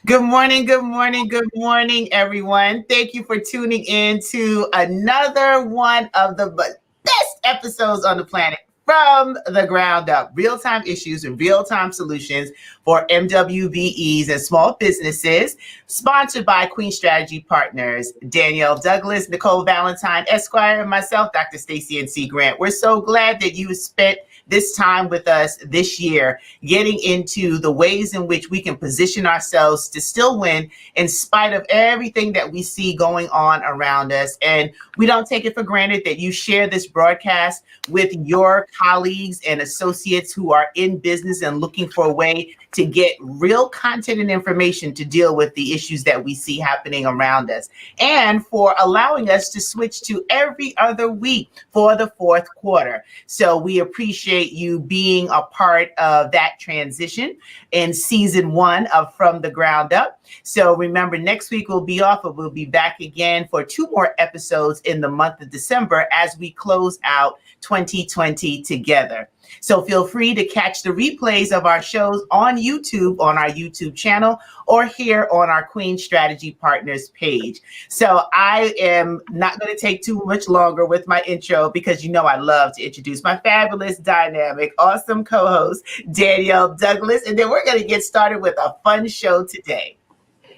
Good morning, good morning, good morning, everyone. Thank you for tuning in to another one of the best episodes on the planet from the ground up. Real-time issues and real-time solutions for MWBEs and small businesses, sponsored by Queen Strategy Partners, Danielle Douglas, Nicole Valentine, Esquire, and myself, Dr. Stacie N.C. Grant. We're so glad that you spent this time with us this year, getting into the ways in which we can position ourselves to still win in spite of everything that we see going on around us. And we don't take it for granted that you share this broadcast with your colleagues and associates who are in business and looking for a way to get real content and information to deal with the issues that we see happening around us, and for allowing us to switch to every other week for the fourth quarter. So we appreciate you being a part of that transition in season 1 of From the Ground Up. So remember, next week we'll be off, but we'll be back again for 2 more episodes in the month of December as we close out 2020 together. So feel free to catch the replays of our shows on YouTube, on our YouTube channel, or here on our Queen Strategy Partners page. So I am not going to take too much longer with my intro, because you know I love to introduce my fabulous, dynamic, awesome co-host, Danielle Douglas. And then we're going to get started with a fun show today.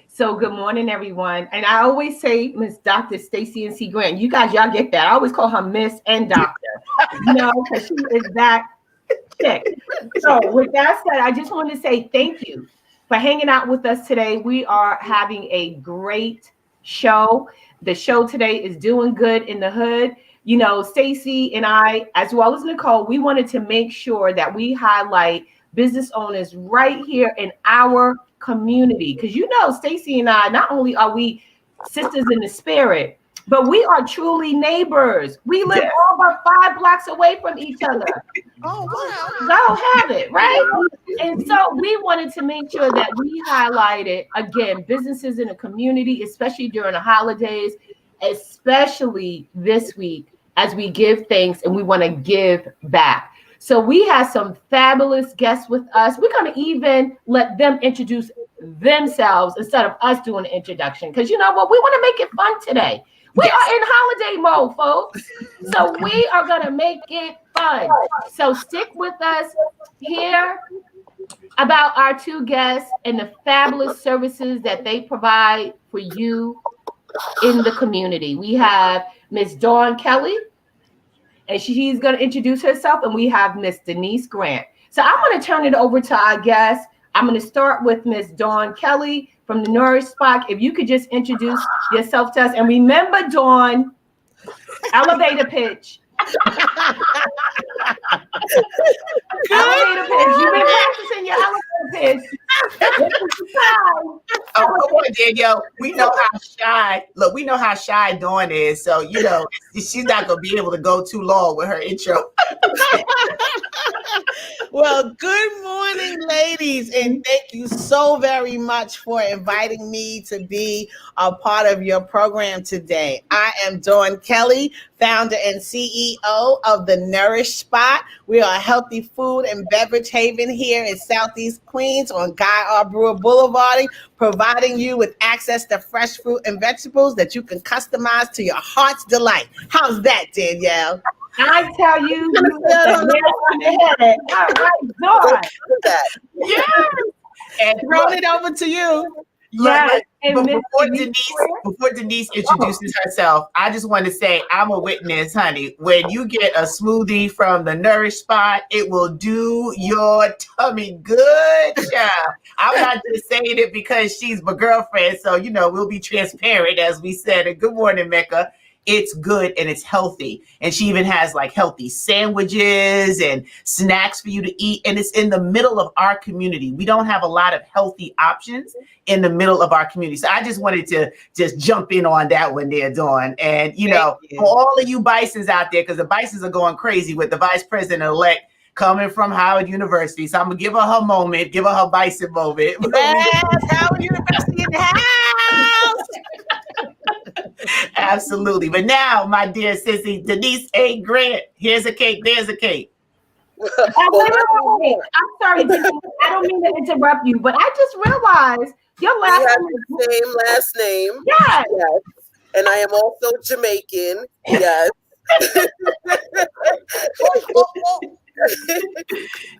So good morning, everyone. And I always say Miss Dr. Stacie N.C. Grant. You guys, y'all get that. I always call her Miss and Doctor, because she is that chick. So with that said, I just want to say thank you for hanging out with us today. We are having a great show. The show today is doing good in the hood. You know, Stacie and I, as well as Nicole, we wanted to make sure that we highlight business owners right here in our community, because you know, Stacie and I, not only are we sisters in the spirit, but we are truly neighbors. We live all but 5 blocks away from each other. Oh, wow. Go have it, right? And so we wanted to make sure that we highlighted, again, businesses in the community, especially during the holidays, especially this week, as we give thanks and we want to give back. So we have some fabulous guests with us. We're going to even let them introduce themselves instead of us doing the introduction. Because you know what? We want to make it fun today. We are in holiday mode, folks. So we are going to make it fun. So stick with us, hear about our 2 guests and the fabulous services that they provide for you in the community. We have Miss Dawn Kelly, and she's going to introduce herself, and we have Miss Denise Grant. So I'm going to turn it over to our guests. I'm going to start with Miss Dawn Kelly from the Nourish Spot. If you could just introduce yourself to us. And remember, Dawn, elevator pitch. Elevator pitch. You've been practicing your elevator pitch. Oh, come on, Danielle. We know how shy Dawn is. So, you know, she's not going to be able to go too long with her intro. Well, good morning, ladies, and thank you so very much for inviting me to be a part of your program today. I am Dawn Kelly, founder and CEO of the Nourish Spot. We are a healthy food and beverage haven here in Southeast Queens on Guy R. Brewer Boulevard, providing you with access to fresh fruit and vegetables that you can customize to your heart's delight. How's that, Danielle? I tell you, all right, Dawn. Yeah. And Throwing it over to you. Yes. But before Denise introduces herself, I just want to say I'm a witness, honey. When you get a smoothie from the Nourish Spot, it will do your tummy good, child. I'm not just saying it because she's my girlfriend, so you know we'll be transparent, as we said. And good morning, Mecca. It's good and it's healthy. And she even has like healthy sandwiches and snacks for you to eat. And it's in the middle of our community. We don't have a lot of healthy options in the middle of our community. So I just wanted to just jump in on that one there, Dawn. And, you know, for all of you Bisons out there, because the Bisons are going crazy with the vice president-elect coming from Howard University. So I'm going to give her her moment, give her her Bison moment. Yes, Howard University in the house. Absolutely. But now, my dear sissy, Denise A. Grant, here's a cake, there's a cake. Wait. I'm sorry, Denise. I don't mean to interrupt you, but I just realized your We last have name the same last name. Yes. Yes. And I am also Jamaican. Yes.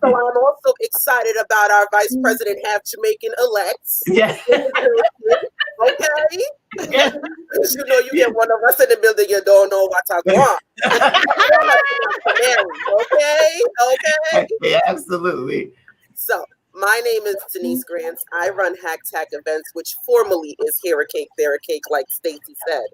So I'm also excited about our vice president, half Jamaican elects. Yeah. Okay. You know, you get one of us in the building, you don't know what I want. Okay. Yeah, absolutely. So my name is Denise Grant. I run Hack Events, which formally is Here a Cake, There a Cake, like Stacie said.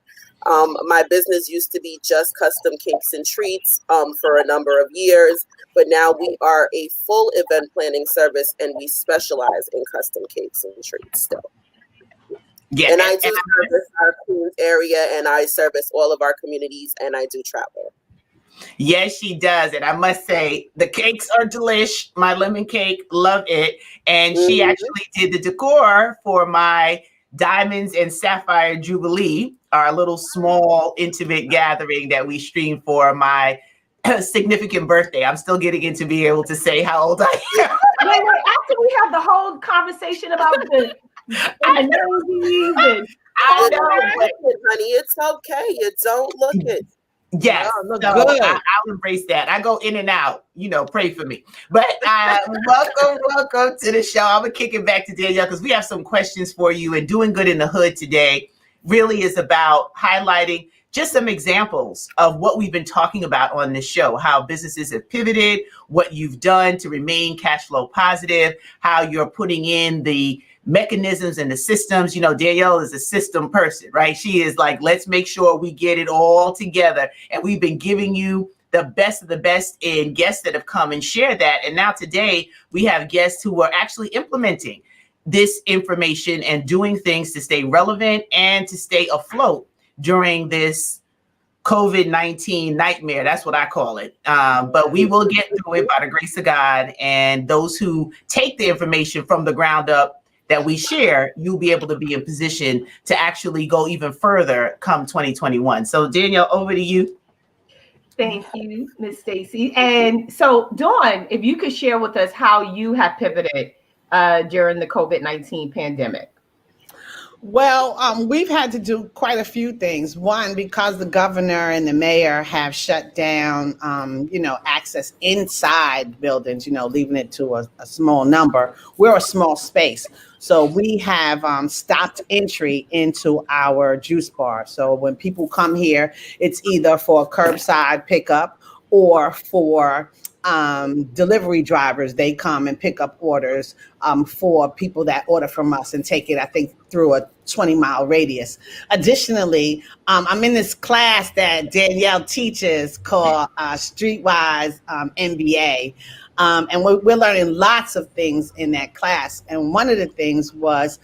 My business used to be just custom cakes and treats for a number of years, but now we are a full event planning service and we specialize in custom cakes and treats still. Yeah, and I do service our Queens area, and I service all of our communities, and I do travel. Yes, she does. And I must say, the cakes are delish. My lemon cake, love it. And she actually did the decor for my Diamonds and Sapphire Jubilee, our little small intimate gathering that we streamed for my significant birthday. I'm still getting into being able to say how old I am. Wait, after we have the whole conversation about the I know, honey. It's okay. You don't look it. Yes, look so good. I'll embrace that. I go in and out, pray for me. But welcome to the show. I'm gonna kick it back to Danielle because we have some questions for you. And Doing Good in the Hood today really is about highlighting just some examples of what we've been talking about on this show, how businesses have pivoted, what you've done to remain cash flow positive, how you're putting in the mechanisms and the systems. Danielle is a system person, right? She is like, let's make sure we get it all together. And we've been giving you the best of the best in guests that have come and shared that. And now today we have guests who are actually implementing this information and doing things to stay relevant and to stay afloat during this COVID-19 nightmare. That's what I call it. But we will get through it by the grace of God. And those who take the information from the ground up that we share, you'll be able to be in position to actually go even further come 2021. So Danielle, over to you. Thank you, Ms. Stacie. And so Dawn, if you could share with us how you have pivoted during the COVID-19 pandemic. Well, we've had to do quite a few things. One, because the governor and the mayor have shut down, access inside buildings, leaving it to a small number. We're a small space. So we have stopped entry into our juice bar. So when people come here, it's either for curbside pickup or for delivery drivers. They come and pick up orders for people that order from us and take it, I think, through a 20-mile radius. Additionally, I'm in this class that Danielle teaches called Streetwise MBA. And we're learning lots of things in that class. And one of the things was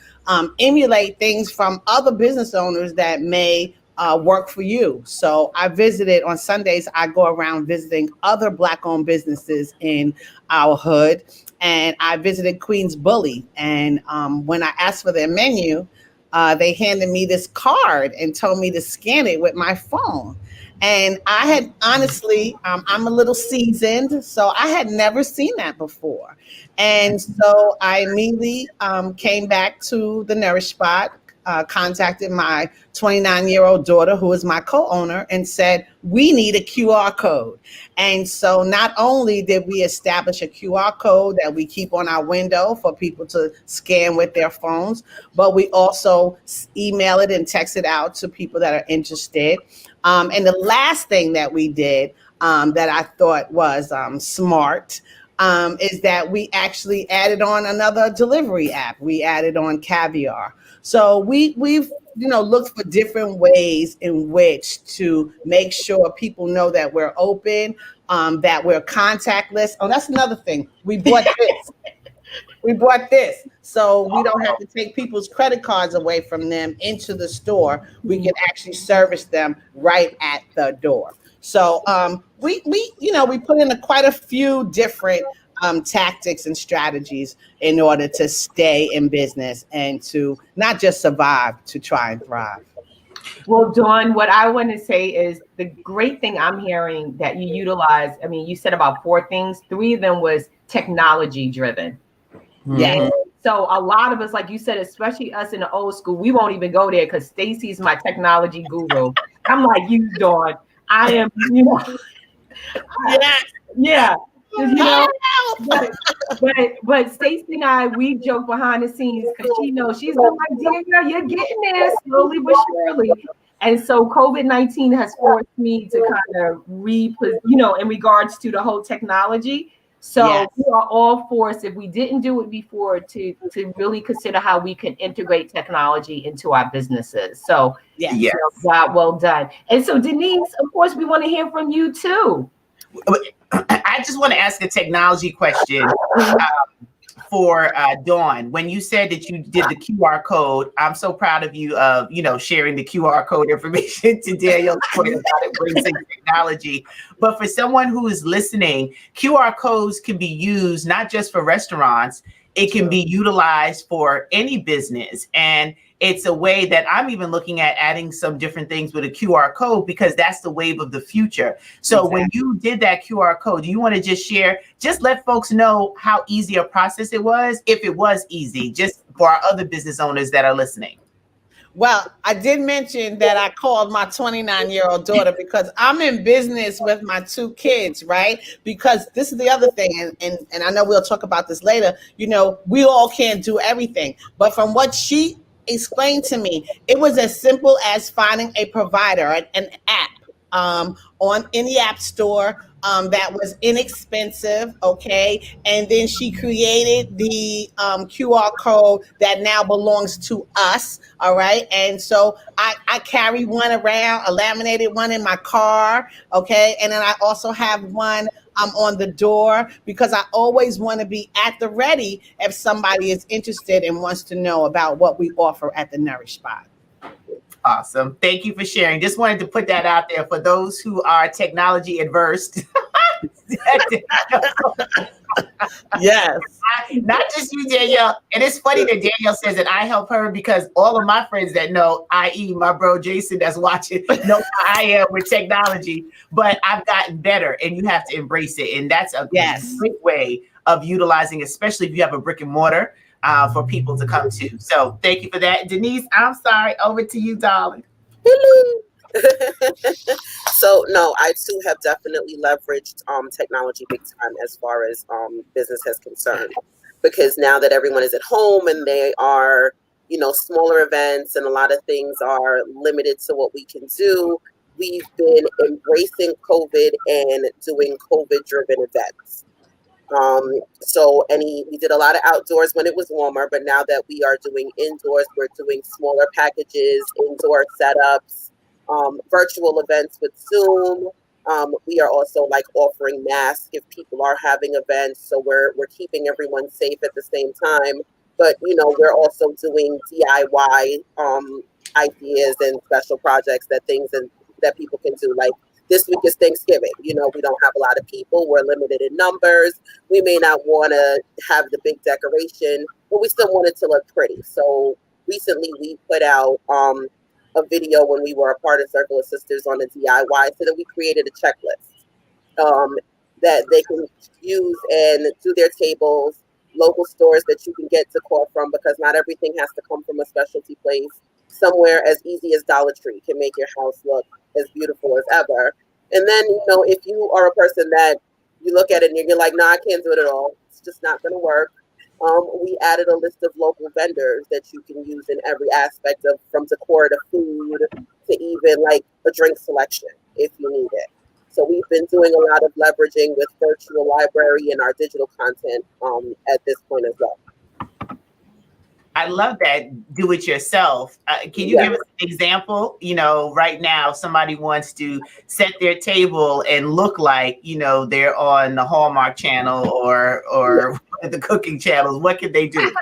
emulate things from other business owners that may work for you. So I visited on Sundays. I go around visiting other Black-owned businesses in our hood, and I visited Queens Bully. And when I asked for their menu, they handed me this card and told me to scan it with my phone. And I had honestly, I'm a little seasoned, so I had never seen that before. And so I immediately came back to the Nourish Spot. Contacted my 29-year-old daughter, who is my co-owner, and said, we need a QR code. And so not only did we establish a QR code that we keep on our window for people to scan with their phones, but we also email it and text it out to people that are interested. And the last thing that we did that I thought was smart is that we actually added on another delivery app. We added on Caviar. So we've looked for different ways in which to make sure people know that we're open, that we're contactless. Oh, that's another thing. We bought this. We bought this. So we don't have to take people's credit cards away from them into the store. We can actually service them right at the door. So we put in quite a few different tactics and strategies in order to stay in business and to not just survive, to try and thrive. Well, Dawn, what I want to say is the great thing I'm hearing that you utilize. I mean, you said about 4 things. 3 of them was technology driven. Yeah. And so a lot of us, like you said, especially us in the old school, we won't even go there because Stacie's my technology guru. I'm like you, Dawn. I am, yeah. But Stacie and I, we joke behind the scenes because she knows she's been like, Danielle, you're getting there slowly but surely. And so COVID-19 has forced me to kind of in regards to the whole technology. So we are all forced, if we didn't do it before, to really consider how we can integrate technology into our businesses. So job well done. And so Denise, of course, we want to hear from you too. I just want to ask a technology question for Dawn. When you said that you did the QR code, I'm so proud of you of sharing the QR code information to Danielle about embracing technology. But for someone who is listening, QR codes can be used not just for restaurants, it can be utilized for any business. And it's a way that I'm even looking at adding some different things with a QR code because that's the wave of the future. So when you did that QR code, do you want to just let folks know how easy a process it was, if it was easy, just for our other business owners that are listening? Well, I did mention that I called my 29-year-old daughter because I'm in business with my 2 kids, right? Because this is the other thing, and I know we'll talk about this later. We all can't do everything, but from what she explained to me, it was as simple as finding a provider, an app in the App Store that was inexpensive, okay? And then she created the QR code that now belongs to us, all right? And so I carry one around, a laminated one in my car, okay? And then I also have one on the door because I always want to be at the ready if somebody is interested and wants to know about what we offer at the Nourish Spot. Awesome. Thank you for sharing. Just wanted to put that out there for those who are technology adverse. Yes. Not just you, Danielle. And it's funny that Danielle says that I help her because all of my friends that know, i.e. my bro Jason that's watching, know how I am with technology. But I've gotten better and you have to embrace it. And that's a great way of utilizing, especially if you have a brick and mortar for people to come to. So thank you for that. Denise, I'm sorry. Over to you, darling. So no, I too have definitely leveraged technology big time as far as business is concerned, because now that everyone is at home and they are, smaller events and a lot of things are limited to what we can do, we've been embracing COVID and doing COVID-driven events. We did a lot of outdoors when it was warmer, but now that we are doing indoors, we're doing smaller packages, indoor setups, virtual events with Zoom. We are also offering masks if people are having events. So we're keeping everyone safe at the same time. But, we're also doing DIY ideas and special projects that people can do. Like this week is Thanksgiving. We don't have a lot of people. We're limited in numbers. We may not want to have the big decoration, but we still want it to look pretty. So recently we put out a video when we were a part of Circle of Sisters on the DIY, so that we created a checklist that they can use and do their tables, local stores that you can get decor from, because not everything has to come from a specialty place. Somewhere as easy as Dollar Tree can make your house look as beautiful as ever. And then, if you are a person that you look at it and you're like, nah, I can't do it at all, it's just not going to work. We added a list of local vendors that you can use in every aspect of, from decor to food to even a drink selection if you need it. So we've been doing a lot of leveraging with virtual library and our digital content at this point as well. I love that. Do it yourself. Can you give us an example? Right now, somebody wants to set their table and look like, they're on the Hallmark Channel or the cooking channels. What can they do?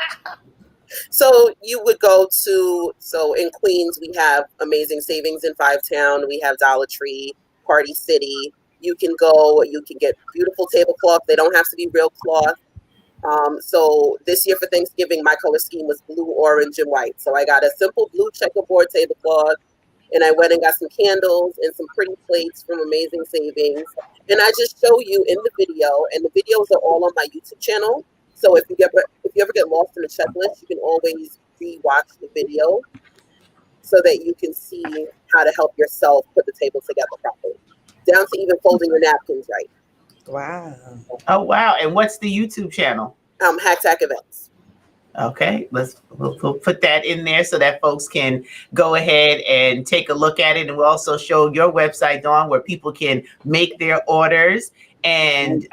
So you would go to, in Queens, we have amazing savings in Five Town. We have Dollar Tree, Party City. You can get beautiful tablecloth. They don't have to be real cloth. So this year for Thanksgiving, my color scheme was blue, orange, and white. So I got a simple blue checkerboard tablecloth. And I went and got some candles and some pretty plates from Amazing Savings. And I just show you in the video, and the videos are all on my YouTube channel. So if you ever get lost in the checklist, you can always re-watch the video so that you can see how to help yourself put the table together properly, down to even folding your napkins right. Wow. Oh, wow. And what's the YouTube channel? Hashtag events. Okay, we'll put that in there so that folks can go ahead and take a look at it. And we'll also show your website, Dawn, where people can make their orders and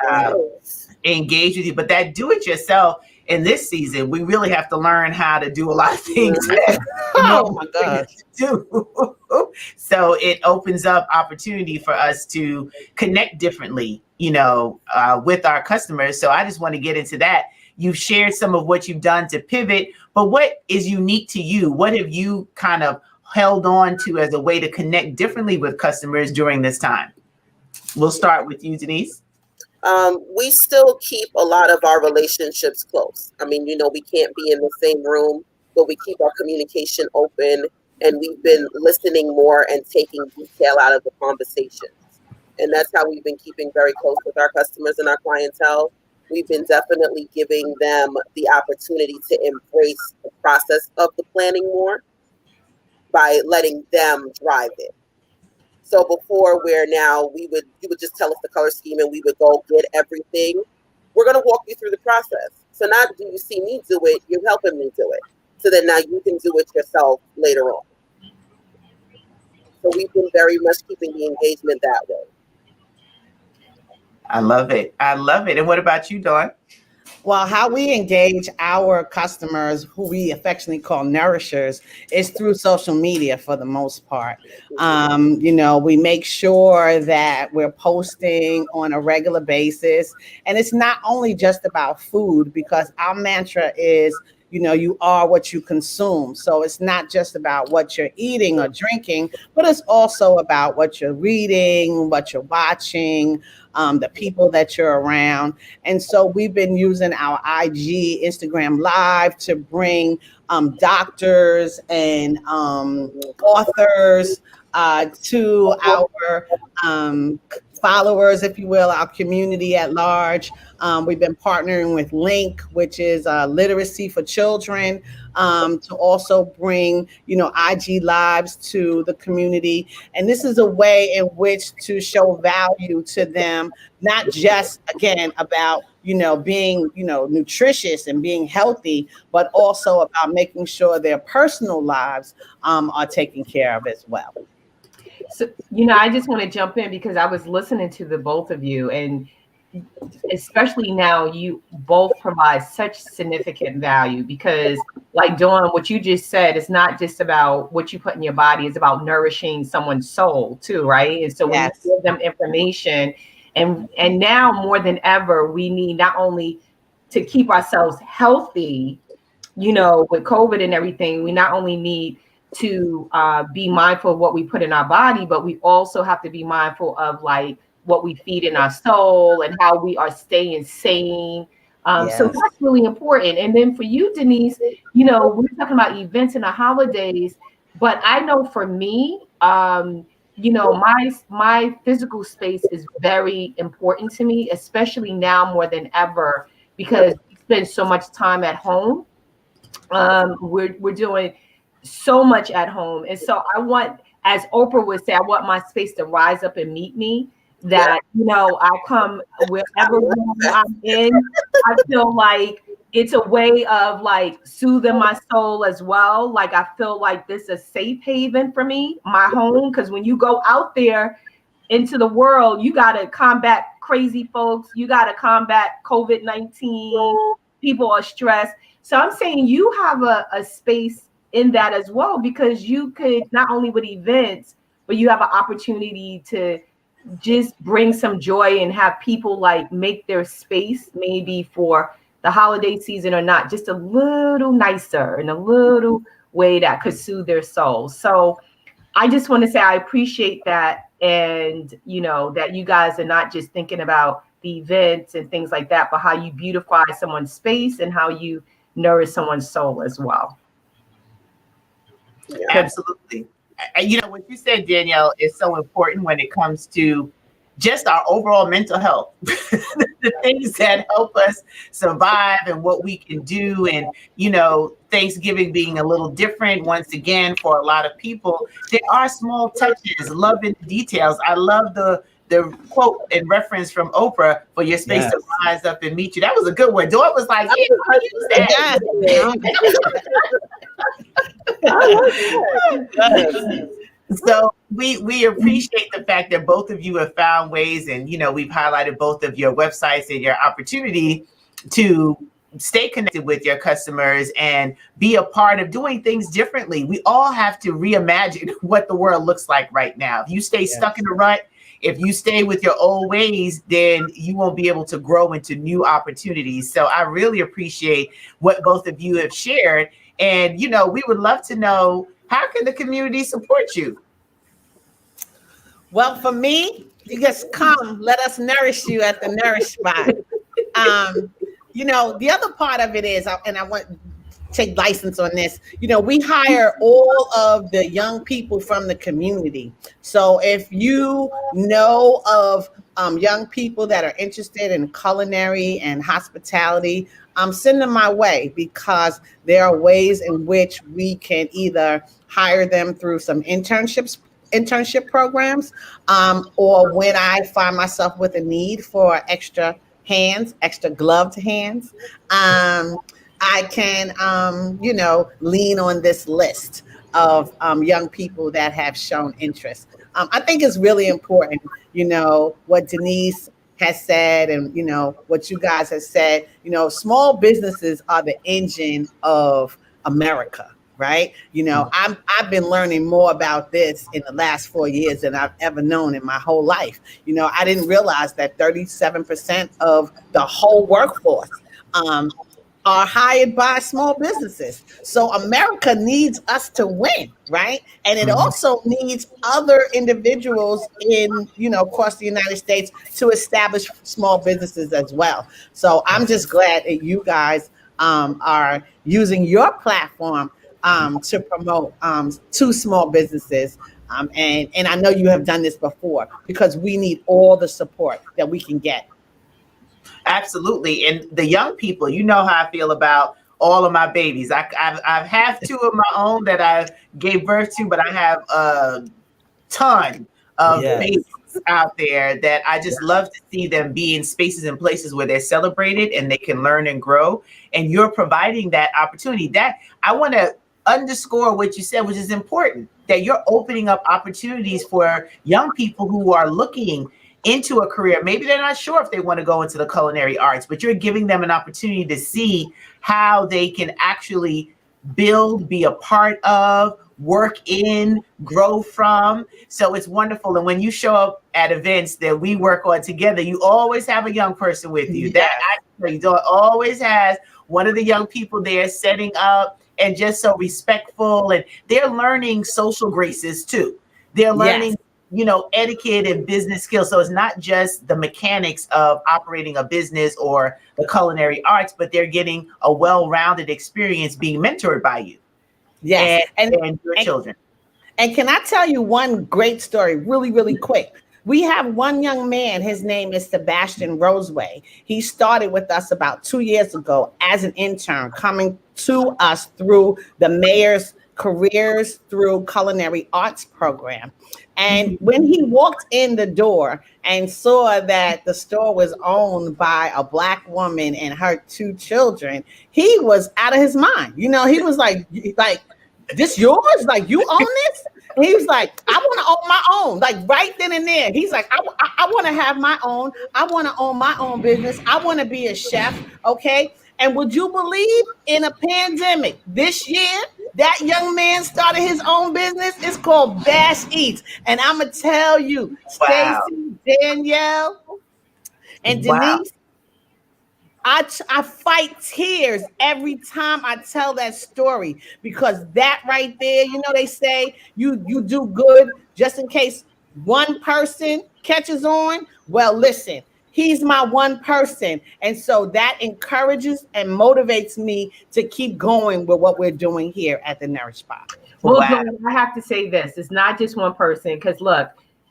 engage with you. But that do-it-yourself in this season, we really have to learn how to do a lot of things. Oh my gosh. So it opens up opportunity for us to connect differently, with our customers. So I just want to get into that. You've shared some of what you've done to pivot, but what is unique to you? What have you kind of held on to as a way to connect differently with customers during this time? We'll start with you, Denise. We still keep a lot of our relationships close. I mean, we can't be in the same room, but we keep our communication open, and we've been listening more and taking detail out of the conversations. And that's how we've been keeping very close with our customers and our clientele. We've been definitely giving them the opportunity to embrace the process of the planning more by letting them drive it. So before, where now you would just tell us the color scheme and we would go get everything. We're going to walk you through the process. So not do you see me do it, you're helping me do it. So then now you can do it yourself later on. So we've been very much keeping the engagement that way. I love it. I love it. And what about you, Dawn? Well, how we engage our customers, who we affectionately call nourishers, is through social media for the most part. We make sure that we're posting on a regular basis. And it's not only just about food, because our mantra is, you are what you consume. So it's not just about what you're eating or drinking, but it's also about what you're reading, what you're watching, the people that you're around. And so we've been using our IG, Instagram Live to bring doctors and authors to our followers, if you will, our community at large. We've been partnering with Link, which is literacy for children, to also bring, IG lives to the community. And this is a way in which to show value to them, not just, again, about, being, nutritious and being healthy, but also about making sure their personal lives are taken care of as well. So, I just want to jump in because I was listening to the both of you, and especially now you both provide such significant value, because like Dawn, what you just said, is not just about what you put in your body, it's about nourishing someone's soul too, right? And so when you give them information, and now more than ever, we need not only to keep ourselves healthy, with COVID and everything, we not only need to be mindful of what we put in our body, but we also have to be mindful of like what we feed in our soul and how we are staying sane. So that's really important. And then for you, Denise, we're talking about events and the holidays, but I know for me, my physical space is very important to me, especially now more than ever, because we spend so much time at home. We're doing so much at home. And so I want, as Oprah would say, I want my space to rise up and meet me, that, I come wherever I'm in. I feel like it's a way of like soothing my soul as well. Like I feel like this is a safe haven for me, my home. Because when you go out there into the world, you got to combat crazy folks. You got to combat COVID-19. People are stressed. So I'm saying you have a space in that as well, because you could not only with events, but you have an opportunity to just bring some joy and have people like make their space maybe for the holiday season or not, just a little nicer in a little way that could soothe their soul. So I just want to say I appreciate that. And, that you guys are not just thinking about the events and things like that, but how you beautify someone's space and how you nourish someone's soul as well. Absolutely. what you said, Danielle, is so important when it comes to just our overall mental health, the things that help us survive and what we can do. And, Thanksgiving being a little different once again for a lot of people, there are small touches, love in the details. I love the quote and reference from Oprah for your space to rise up and meet you. That was a good one. Dawn was like, yeah, I use that. So we appreciate the fact that both of you have found ways, and we've highlighted both of your websites and your opportunity to stay connected with your customers and be a part of doing things differently. We all have to reimagine what the world looks like right now. If you stay stuck in the rut, if you stay with your old ways, then you won't be able to grow into new opportunities. So I really appreciate what both of you have shared. And, we would love to know, how can the community support you? Well, for me, you just come, let us nourish you at the Nourish Spot. The other part of it is, and I want to take license on this, we hire all of the young people from the community. So if you know of young people that are interested in culinary and hospitality, send them my way, because there are ways in which we can either hire them through some internship programs, or when I find myself with a need for extra gloved hands, I can, lean on this list of young people that have shown interest. I think it's really important, what Denise has said, and what you guys have said. Small businesses are the engine of America, right? I've been learning more about this in the last 4 years than I've ever known in my whole life. I didn't realize that 37% of the whole workforce are hired by small businesses. So America needs us to win, right? And it also needs other individuals in, across the United States to establish small businesses as well. So I'm just glad that you guys are using your platform to promote to small businesses. And I know you have done this before, because we need all the support that we can get. Absolutely. And the young people, how I feel about all of my babies. I have 2 of my own that I gave birth to, but I have a ton of babies out there that I just love to see them be in spaces and places where they're celebrated and they can learn and grow. And you're providing that opportunity. That I want to underscore what you said, which is important, that you're opening up opportunities for young people who are looking into a career. Maybe they're not sure if they want to go into the culinary arts, but you're giving them an opportunity to see how they can actually build, be a part of, work in, grow from. So it's wonderful. And when you show up at events that we work on together, you always have a young person with you. That actually always has one of the young people there setting up, and just so respectful. And they're learning social graces too. They're learning etiquette and business skills. So it's not just the mechanics of operating a business or the culinary arts, but they're getting a well-rounded experience being mentored by you. Yes. And your children. And can I tell you one great story really, really quick? We have one young man, his name is Sebastian Roseway. He started with us about 2 years ago as an intern, coming to us through the mayor's Careers Through Culinary Arts program. And when he walked in the door and saw that the store was owned by a Black woman and her 2 children, he was out of his mind. He was like, this yours? Like, you own this? And he was like, I want to own my own. Like, right then and there. He's like, I want to have my own. I want to own my own business. I want to be a chef. Okay. And would you believe, in a pandemic this year, that young man started his own business? It's called Bash Eats. And I'm going to tell you, Stacie, Danielle, and Denise, I fight tears every time I tell that story, because that right there, they say you do good just in case one person catches on. Well, listen, He's my one person. And so that encourages and motivates me to keep going with what we're doing here at the Nourish Spot. Well, Dawn, I have to say this. It's not just one person, because look,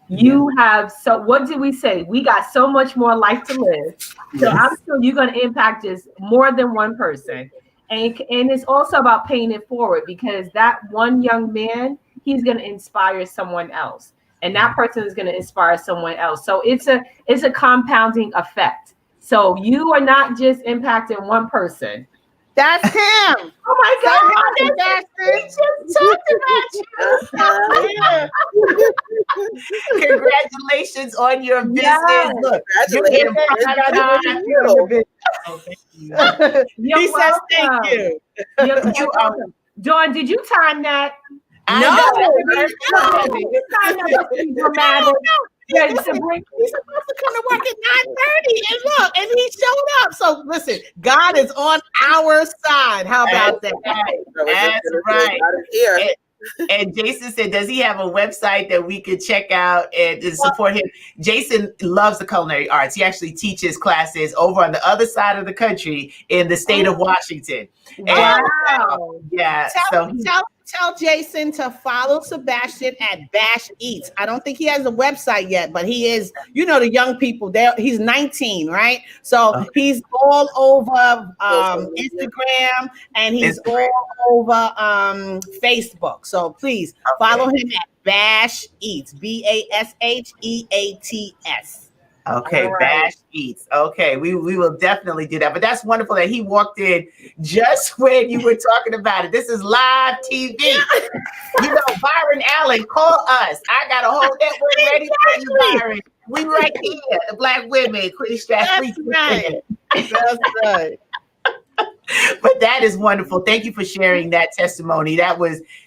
you have, so what did we say? We got so much more life to live. So I'm sure you're going to impact just more than one person. And it's also about paying it forward, because that one young man, he's going to inspire someone else. And that person is going to inspire someone else. So it's a compounding effect. So you are not just impacting one person. That's him. Oh my God. We just talked about you. Congratulations on your business. Yes. Look, you're getting He says thank you. You are. Dawn, did you time that? No. You timed that. He's supposed to come to work at 9:30, and look, and he showed up. So listen, God is on our side. How about that? That's right. And Jason said, does he have a website that we could check out and support him? Jason loves the culinary arts. He actually teaches classes over on the other side of the country in the state of Washington. Wow. And, Tell Jason to follow Sebastian at Bash Eats. I don't think he has a website yet, but he is, the young people there. He's 19, right? So he's all over Instagram, and he's all over Facebook. So please follow him at Bash Eats, BASHEATS. Okay, right. Bash Eats. Okay, we will definitely do that. But that's wonderful that he walked in just when you were talking about it. This is live TV. Byron Allen, call us. I got a whole network ready for you, Byron. We right here, the Black women, Quitting Stress. That's right. That's right. But that is wonderful. Thank you for sharing that testimony.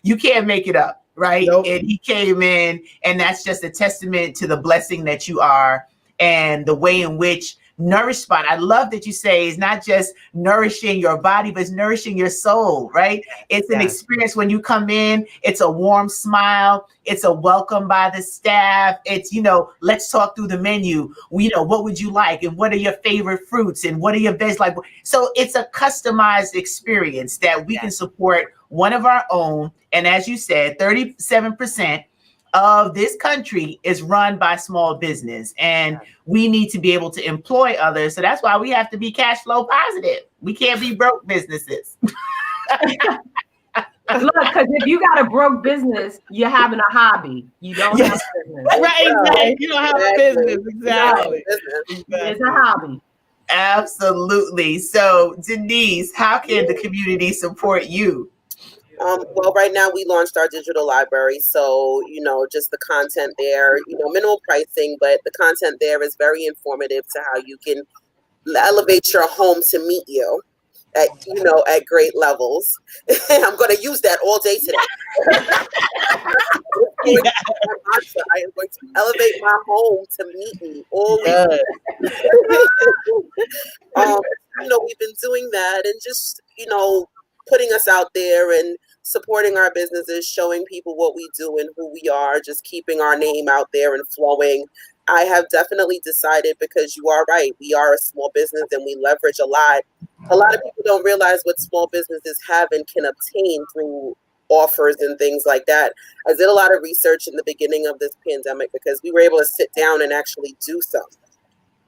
You can't make it up, right? Nope. And he came in, and that's just a testament to the blessing that you are. And the way in which Nourish Spot, I love that you say it's not just nourishing your body, but it's nourishing your soul, right? It's an experience when you come in, it's a warm smile, it's a welcome by the staff. It's, let's talk through the menu. What would you like? And what are your favorite fruits? And what are your best like? So it's a customized experience that we can support one of our own. And as you said, 37% of this country is run by small business, and we need to be able to employ others. So that's why we have to be cash flow positive. We can't be broke businesses. Look, because if you got a broke business, you're having a hobby. You don't have a business. Right. You don't have a business. Exactly. It's a hobby. Absolutely. So Denise, how can the community support you? Well, right now we launched our digital library. So, just the content there, minimal pricing, but the content there is very informative to how you can elevate your home to meet you at great levels. I'm going to use that all day today. I am going to elevate my home to meet me always. We've been doing that and just, putting us out there and supporting our businesses, showing people what we do and who we are, just keeping our name out there and flowing. I have definitely decided, because you are right, we are a small business and we leverage a lot. A lot of people don't realize what small businesses have and can obtain through offers and things like that. I did a lot of research in the beginning of this pandemic because we were able to sit down and actually do something.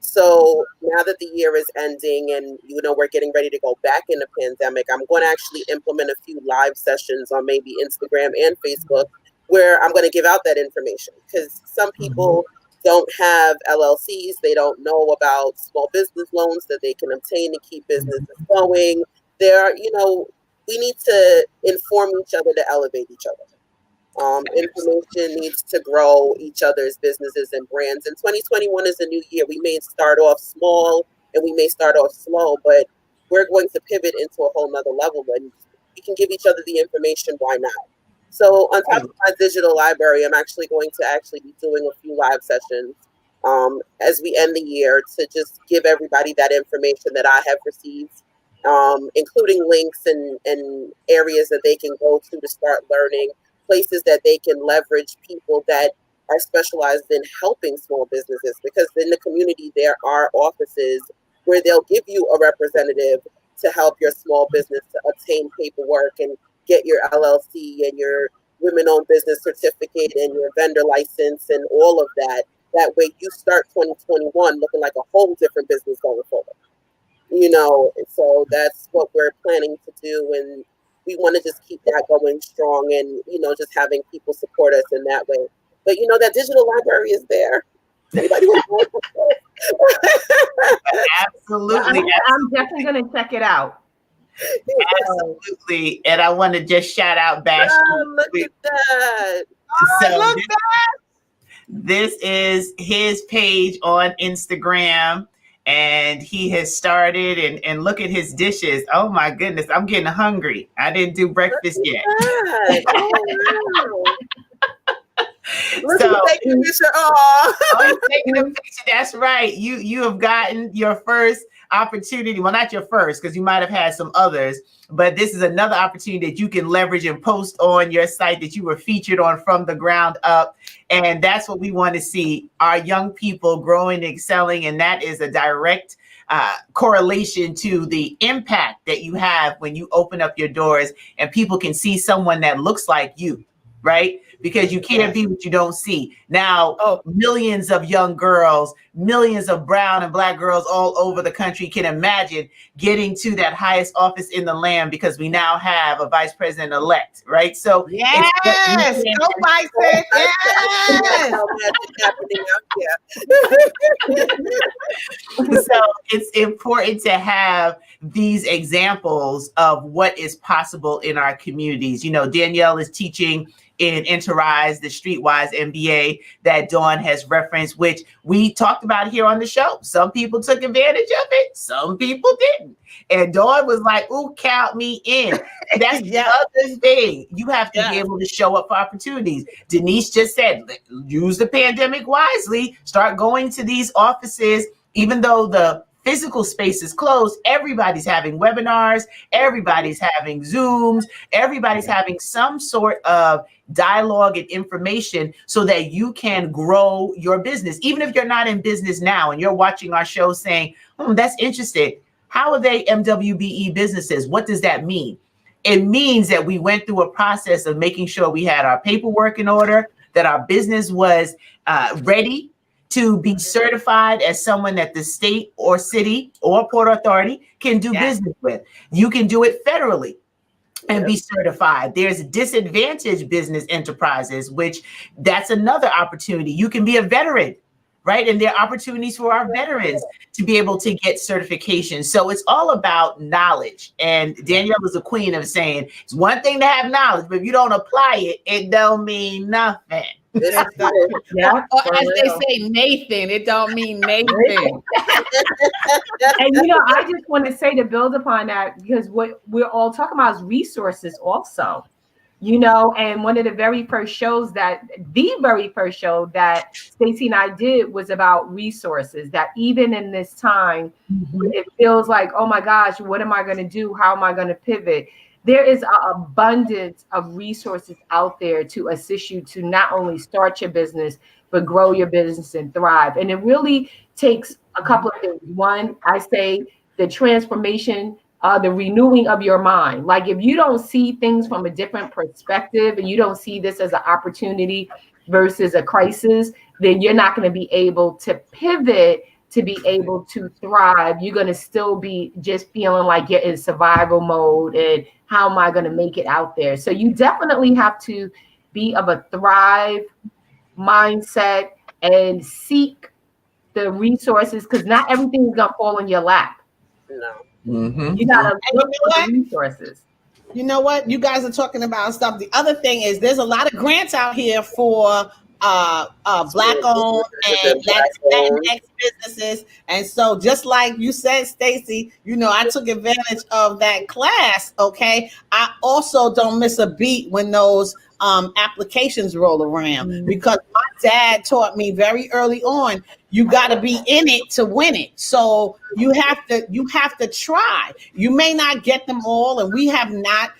So now that the year is ending and, we're getting ready to go back in the pandemic, I'm going to actually implement a few live sessions on maybe Instagram and Facebook where I'm going to give out that information, because some people don't have LLCs. They don't know about small business loans that they can obtain to keep businesses going. We need to inform each other to elevate each other. Information needs to grow each other's businesses and brands. And 2021 is a new year. We may start off small and we may start off slow, but we're going to pivot into a whole nother level, and we can give each other the information. Why not? So on top of my digital library, I'm actually going to be doing a few live sessions as we end the year to just give everybody that information that I have received, including links and areas that they can go to start learning, places that they can leverage people that are specialized in helping small businesses, because in the community there are offices where they'll give you a representative to help your small business to obtain paperwork and get your LLC and your women-owned business certificate and your vendor license and all of that. That way you start 2021 looking like a whole different business going forward. So that's what we're planning to do, and we want to just keep that going strong and, just having people support us in that way. But, that digital library is there. Anybody want Absolutely. I'm definitely going to check it out. Absolutely. And I want to just shout out Bash. Look at that. So this is his page on Instagram, and he has started, and look at his dishes. Oh my goodness, I'm getting hungry. I didn't do breakfast yet. Oh, wow. Look So, at taking a picture. Oh, you're taking a picture. That's right. You have gotten your first opportunity. Well, not your first, because you might have had some others, but this is another opportunity that you can leverage and post on your site that you were featured on from the ground up. And that's what we want to see, our young people growing and excelling. And that is a direct correlation to the impact that you have when you open up your doors and people can see someone that looks like you, right? Because you can't be what you don't see. Now, millions of young girls, millions of brown and black girls all over the country can imagine getting to that highest office in the land, because we now have a vice president-elect, right? So yes, go Bison. Yes. So it's important to have these examples of what is possible in our communities. Danielle is teaching in Enterprise, the Streetwise MBA that Dawn has referenced, which we talked about here on the show. Some people took advantage of it, some people didn't. And Dawn was like, ooh, count me in. And that's the other thing. You have to be able to show up for opportunities. Denise just said, use the pandemic wisely, start going to these offices, even though the physical space is closed. Everybody's having webinars, everybody's having Zooms, everybody's having some sort of dialogue and information so that you can grow your business. Even if you're not in business now and you're watching our show saying, that's interesting. How are they MWBE businesses? What does that mean? It means that we went through a process of making sure we had our paperwork in order, that our business was ready to be certified as someone that the state or city or port authority can do business with. You can do it federally and be certified. There's disadvantaged business enterprises, which that's another opportunity. You can be a veteran, right? And there are opportunities for our veterans to be able to get certification. So it's all about knowledge. And Danielle is the queen of saying, it's one thing to have knowledge, but if you don't apply it, it don't mean nothing. Or as they say, Nathan, it don't mean Nathan. And I just want to say, to build upon that, because what we're all talking about is resources also, and one of the very first shows that Stacie and I did was about resources, that even in this time, it feels like, oh my gosh, what am I going to do? How am I going to pivot? There is an abundance of resources out there to assist you to not only start your business, but grow your business and thrive. And it really takes a couple of things. One, I say the transformation, the renewing of your mind. Like, if you don't see things from a different perspective and you don't see this as an opportunity versus a crisis, then you're not going to be able to pivot to be able to thrive. You're going to still be just feeling like you're in survival mode and how am I going to make it out there? So you definitely have to be of a thrive mindset and seek the resources, because not everything is going to fall in your lap. No. You got to look for the resources. You know what? You guys are talking about stuff. The other thing is there's a lot of grants out here for Black-owned and Latinx businesses. And so just like you said, Stacie, I took advantage of that class, okay? I also don't miss a beat when those applications roll around, because my dad taught me very early on, you got to be in it to win it. So you have to try. You may not get them all, and we have not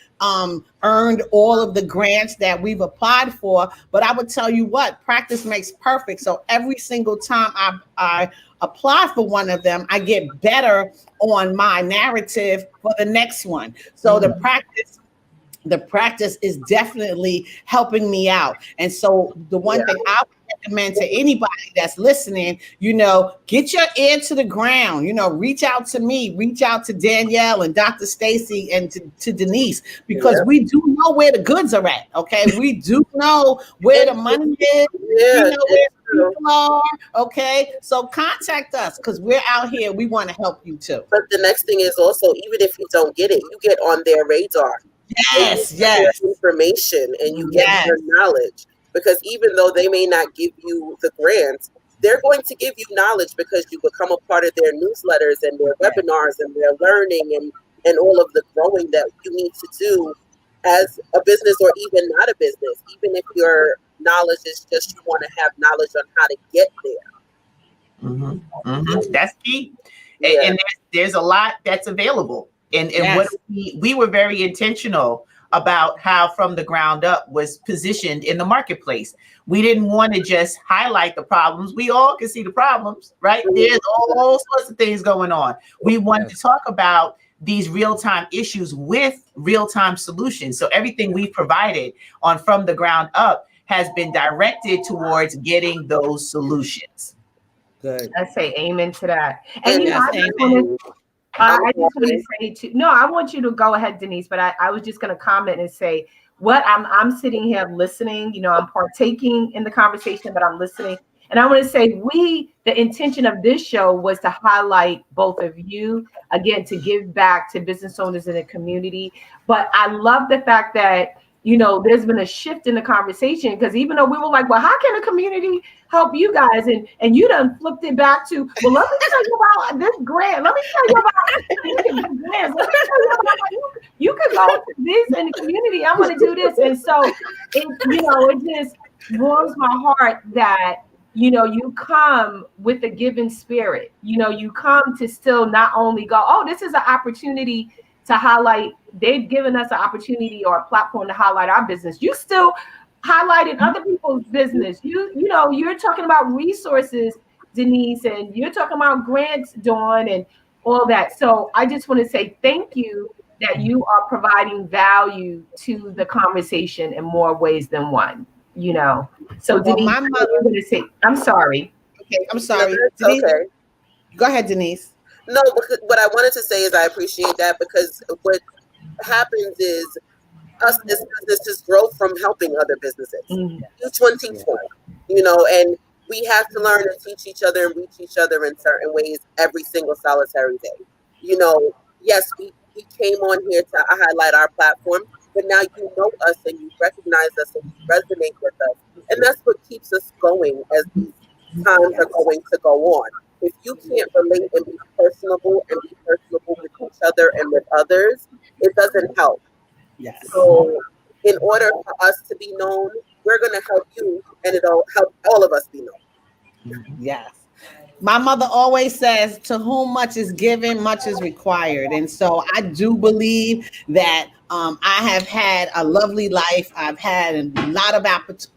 earned all of the grants that we've applied for. But I would tell you what, practice makes perfect. So every single time I apply for one of them, I get better on my narrative for the next one. So the practice is definitely helping me out. And so the one thing I would recommend to anybody that's listening, get your ear to the ground, reach out to me, reach out to Danielle and Dr. Stacie and to Denise, because we do know where the goods are at. Okay. We do know where the money is. We know where the people are. Okay. So contact us because we're out here. We want to help you too. But the next thing is also, even if you don't get it, you get on their radar. Yes. Their information and you get their knowledge, because even though they may not give you the grants, they're going to give you knowledge because you become a part of their newsletters and their webinars and their learning and all of the growing that you need to do as a business or even not a business. Even if your knowledge is just you want to have knowledge on how to get there. That's key. And there's a lot that's available. And what we were very intentional about how From the Ground Up was positioned in the marketplace. We didn't want to just highlight the problems. We all can see the problems, right? There's all sorts of things going on. We wanted to talk about these real-time issues with real-time solutions. So everything we've provided on From the Ground Up has been directed towards getting those solutions. Good. I say amen to that. And I just want to say I want you to go ahead, Denise, but I was just going to comment and say what I'm sitting here listening, I'm partaking in the conversation, but I'm listening. And I want to say the intention of this show was to highlight both of you, again, to give back to business owners in the community. But I love the fact that, there's been a shift in the conversation, because even though we were like, well, how can the community help you guys? And you done flipped it back to, well, let me tell you about this grant. Let me tell you about grants. Let me tell you about you could go to this in the community. I'm going to do this. And so, it just warms my heart that, you come with a given spirit. You come to still not only go, oh, this is an opportunity to highlight. They've given us an opportunity or a platform to highlight our business. You still highlighting other people's business. You're talking about resources, Denise, and you're talking about grants, Dawn, and all that. So I just want to say thank you that you are providing value to the conversation in more ways than one. So Denise, my mother, I'm sorry. Okay, I'm sorry. Denise, okay. Go ahead, Denise. No, because what I wanted to say is I appreciate that, because what happens is us as businesses grow from helping other businesses. Each one teach one, and we have to learn and teach each other and reach each other in certain ways every single solitary day. Yes, we came on here to highlight our platform, but now you know us and you recognize us and you resonate with us. And that's what keeps us going as these times are going to go on. If you can't relate and be personable with each other and with others, it doesn't help. Yes. So in order for us to be known, we're going to help you, and it'll help all of us be known. Yes. My mother always says, to whom much is given, much is required. And so I do believe that I have had a lovely life. I've had a lot of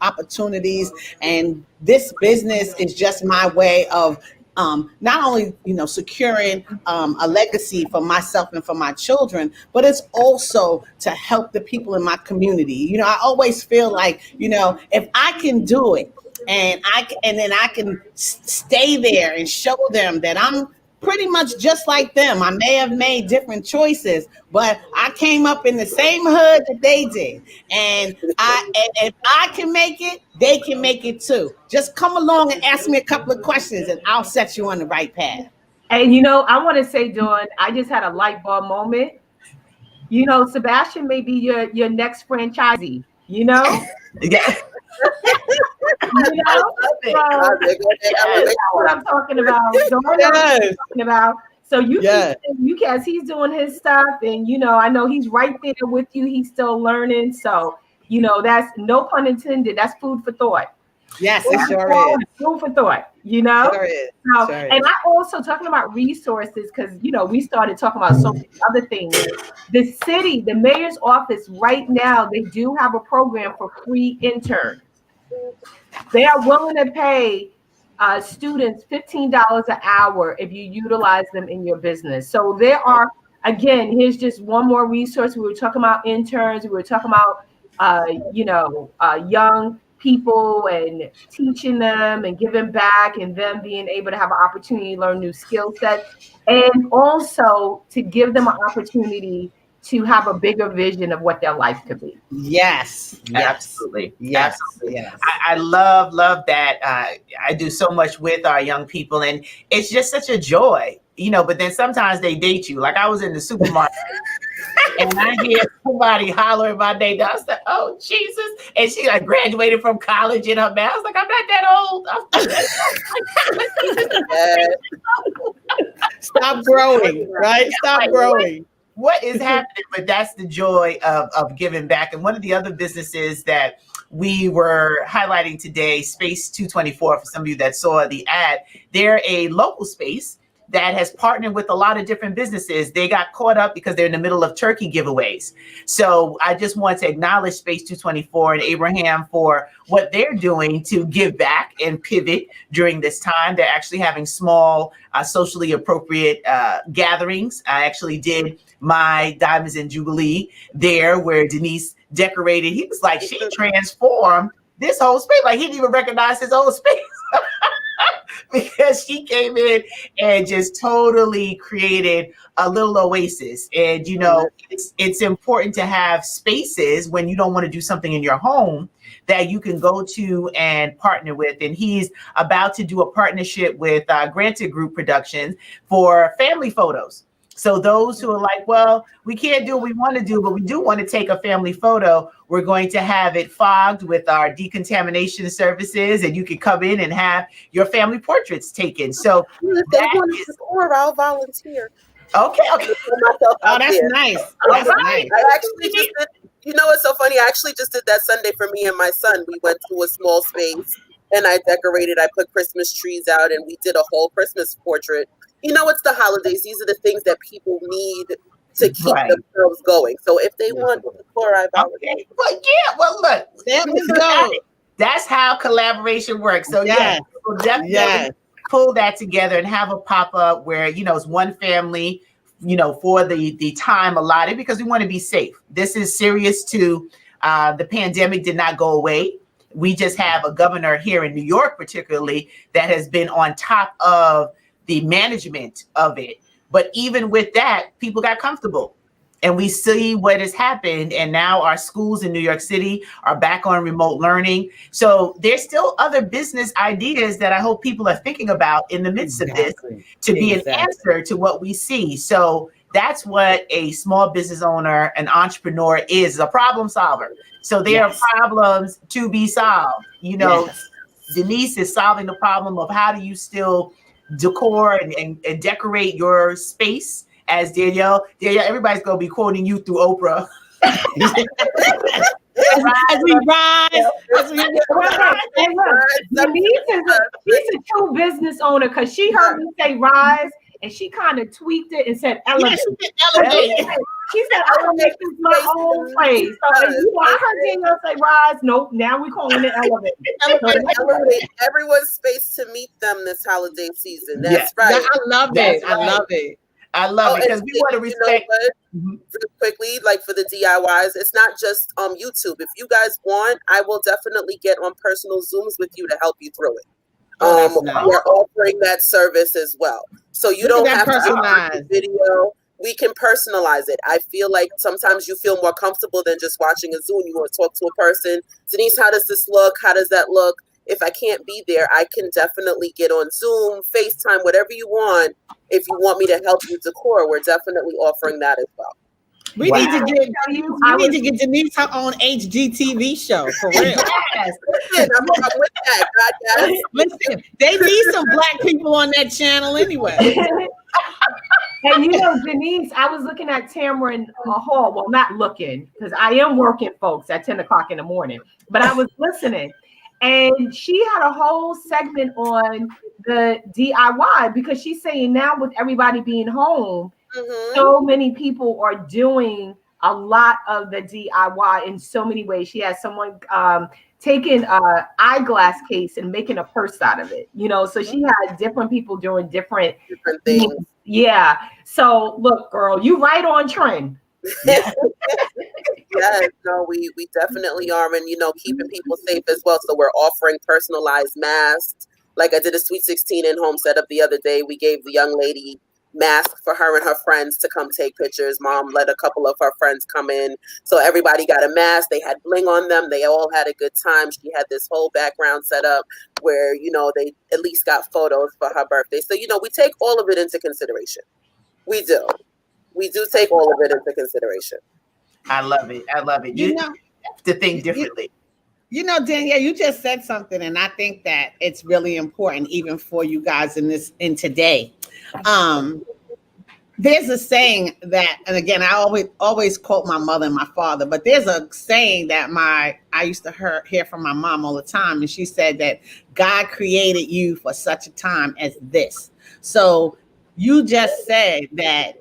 opportunities, and this business is just my way of not only, securing a legacy for myself and for my children, but it's also to help the people in my community. I always feel like, if I can do it and then I can stay there and show them that I'm pretty much just like them. I may have made different choices, but I came up in the same hood that they did. And if I can make it, they can make it too. Just come along and ask me a couple of questions and I'll set you on the right path. And I want to say, Dawn, I just had a light bulb moment. Sebastian may be your next franchisee, Yeah. That's what I'm talking about. Talking about. So you can, as he's doing his stuff, and I know he's right there with you. He's still learning. So that's no pun intended. That's food for thought. Yes, it sure is. Food for thought, you know? Sure is. So, Sure and is. I also talking about resources because, you know, we started talking about so many other things. The city, the mayor's office right now, they do have a program for free interns. They are willing to pay students $15 an hour if you utilize them in your business. So there are, again, here's just one more resource. We were talking about interns. We were talking about, young people and teaching them and giving back and them being able to have an opportunity to learn new skill sets and also to give them an opportunity to have a bigger vision of what their life could be. Yes. Absolutely. Yes. Absolutely. Yes. I love that. I do so much with our young people, and it's just such a joy, you know, but then sometimes they date you. Like I was in the supermarket and I hear somebody hollering my name. I was like, oh, Jesus. And she like graduated from college in her mouth. I was like, I'm not that old. Stop growing, right? Stop growing. What is happening? But that's the joy of giving back. And one of the other businesses that we were highlighting today, Space 224, for some of you that saw the ad, they're a local space that has partnered with a lot of different businesses. They got caught up because they're in the middle of turkey giveaways. So I just want to acknowledge Space 224 and Abraham for what they're doing to give back and pivot during this time. They're actually having small, socially appropriate gatherings. I actually did my Diamonds and Jubilee there where Denise decorated. He was like, she transformed this whole space. Like he didn't even recognize his own space. Because she came in and just totally created a little oasis. And, you know, it's important to have spaces when you don't want to do something in your home that you can go to and partner with. And he's about to do a partnership with Granted Group Productions for family photos. So those who are like, well, we can't do what we want to do, but we do want to take a family photo. We're going to have it fogged with our decontamination services, and you can come in and have your family portraits taken. So if they want to score, I'll volunteer. Okay. Oh, that's nice. That's nice. I actually just did, you know what's so funny? I actually just did that Sunday for me and my son. We went to a small space and I decorated. I put Christmas trees out and we did a whole Christmas portrait. You know, it's the holidays. These are the things that people need to keep themselves going. So if they want decor, I volunteer. Okay. Well, yeah. Well, look. There we go. That's how collaboration works. So yeah, we'll definitely pull that together and have a pop-up where, you know, it's one family, you know, for the time allotted because we want to be safe. This is serious too. The pandemic did not go away. We just have a governor here in New York, particularly, that has been on top of the management of it. But even with that, people got comfortable. And we see what has happened. And now our schools in New York City are back on remote learning. So there's still other business ideas that I hope people are thinking about in the midst of this to be an answer to what we see. So that's what a small business owner, an entrepreneur is a problem solver. So there are problems to be solved. You know, Denise is solving the problem of how do you still decor and decorate your space. As Danielle, everybody's going to be quoting you through Oprah. As we rise. She's a true business owner because she heard me say rise and she kind of tweaked it and said elevate. She said, I will make this my own place. So I heard Danielle say rise. Nope, now we're calling it elevate. Elevate everyone's space to meet them this holiday season. That's right. I love it. I love it. I love it because we want to respect. Really quickly, like for the DIYs, it's not just YouTube. If you guys want, I will definitely get on personal Zooms with you to help you through it. We're offering that service as well. So you don't have to personalize video. We can personalize it. I feel like sometimes you feel more comfortable than just watching a Zoom. You want to talk to a person. Denise, how does this look? How does that look? If I can't be there, I can definitely get on Zoom, FaceTime, whatever you want. If you want me to help you decor, we're definitely offering that as well. We need to get Denise her own HGTV show for real. Listen, I'm with that. God, yes. Listen, they need some Black people on that channel anyway. And you know, Denise, I was looking at Tamron Hall. Well, not looking because I am working, folks, at 10 o'clock in the morning. But I was listening. And she had a whole segment on the DIY because she's saying now with everybody being home, so many people are doing a lot of the DIY in so many ways. She has someone taking an eyeglass case and making a purse out of it, you know. So she had different people doing different things. Yeah. So look, girl, you right on trend. Yes, no, we definitely are, and keeping people safe as well. So we're offering personalized masks. Like I did a Sweet 16 in-home setup the other day. We gave the young lady mask for her and her friends to come take pictures. Mom let a couple of her friends come in, so everybody got a mask. They had bling on them. They all had a good time. She had this whole background set up where they at least got photos for her birthday. So we take all of it into consideration. We do take all of it into consideration. I love it. You have to think differently. Danielle, you just said something, and I think that it's really important, even for you guys in today. There's a saying that, and again, I always quote my mother and my father, but there's a saying that I used to hear from my mom all the time, and she said that God created you for such a time as this. So you just said that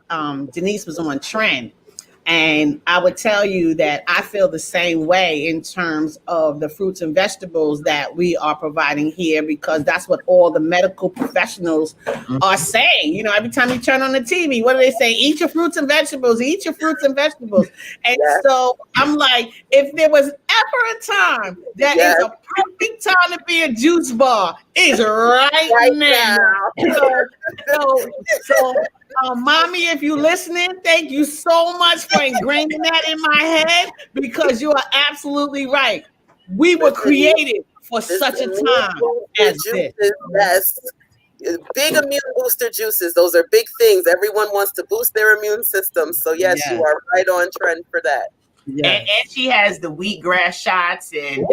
Denise was on trend. And I would tell you that I feel the same way in terms of the fruits and vegetables that we are providing here, because that's what all the medical professionals are saying. Every time you turn on the TV, what do they say? Eat your fruits and vegetables, eat your fruits and vegetables. And so I'm like, if there was ever a time that is a perfect time to be a juice bar, it's right now. So Mommy, if you're listening, thank you so much for ingraining that in my head, because you are absolutely right. We were created for such a time as this. Yes. Big immune booster juices. Those are big things. Everyone wants to boost their immune system. So yes, you are right on trend for that. Yes. And she has the wheatgrass shots, and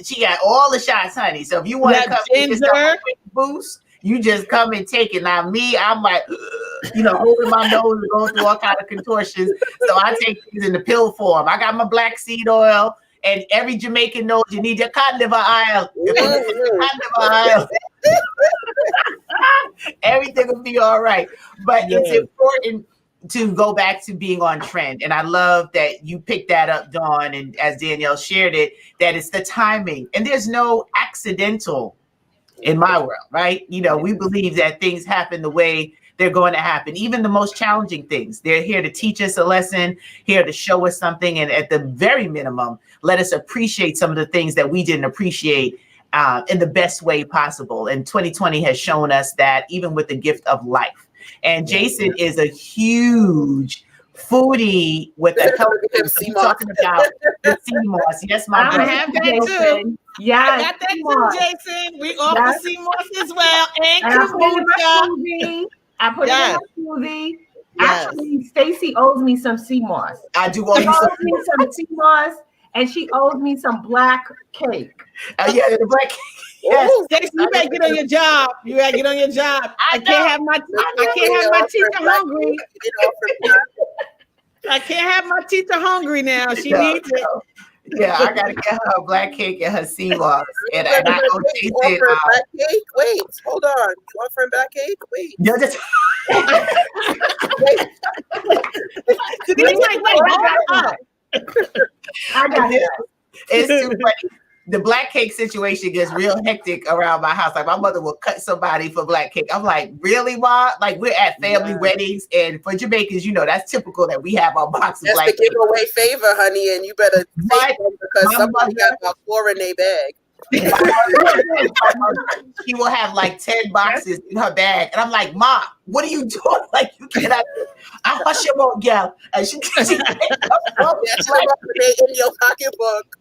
she got all the shots, honey. So if you want to come and just a quick boost, you just come and take it. Now me, I'm like, holding my nose and going through all kinds of contortions. So I take these in the pill form. I got my black seed oil, and every Jamaican knows you need your cod liver oil. Everything will be all right. But it's important to go back to being on trend. And I love that you picked that up, Dawn, and as Danielle shared it, that it's the timing. And there's no accidental in my world, right? We believe that things happen the way they're going to happen. Even the most challenging things, they're here to teach us a lesson, here to show us something. And at the very minimum, let us appreciate some of the things that we didn't appreciate in the best way possible. And 2020 has shown us that, even with the gift of life. And Jason is a huge foodie with a talking about the sea moss. Yes, my brother. I have that too. Yeah, I got that too, Jason. We offer sea moss as well, and kombucha. I put it in my smoothie. Actually, Stacie owes me some sea moss. I do owe you some sea moss, and she owes me some black cake. The black cake. Yes, Stacie, you better get on your job. I can't have my teacher hungry. I can't have my teacher hungry now. She needs it. Yeah, I gotta get her a black cake and her sea moss. And I don't taste it. Black cake? Wait, hold on. You offering black cake? Wait. You're just I got it. It's too funny. The black cake situation gets real hectic around my house. Like, my mother will cut somebody for black cake. I'm like, really, Ma? Like, we're at family weddings, and for Jamaicans, that's typical that we have our box of black cake. That's the giveaway favor, honey, and you better take them, because somebody got about 4 in their bag. She will have like 10 boxes in her bag, and I'm like, Ma, what are you doing? Like, you cannot. I hush your mouth, gal, and she in your pocketbook.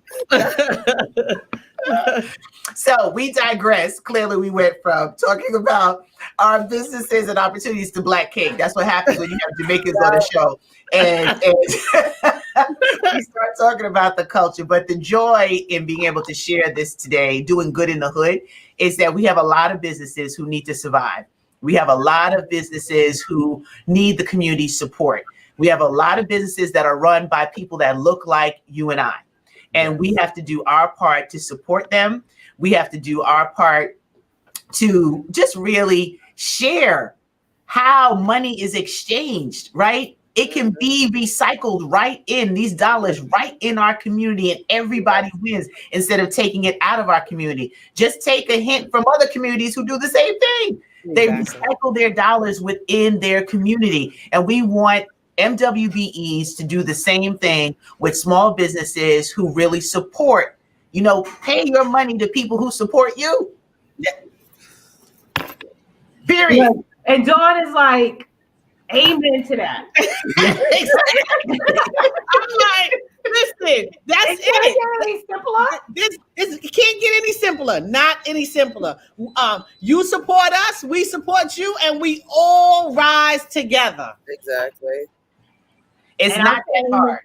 So we digress. Clearly, we went from talking about our businesses and opportunities to black cake. That's what happens when you have Jamaicans on the show. And we start talking about the culture. But the joy in being able to share this today, doing good in the hood, is that we have a lot of businesses who need to survive. We have a lot of businesses who need the community support. We have a lot of businesses that are run by people that look like you and I. And we have to do our part to support them. We have to do our part to just really share how money is exchanged, right? It can be recycled right in these dollars, right in our community, and everybody wins instead of taking it out of our community. Just take a hint from other communities who do the same thing. They recycle their dollars within their community. And we want MWBEs to do the same thing with small businesses who really support, pay your money to people who support you. Period. Yeah. And Dawn is like, amen to that. I'm like, listen, that's it. It can't get any simpler. Not any simpler. You support us, we support you, and we all rise together. Exactly. It's not that hard.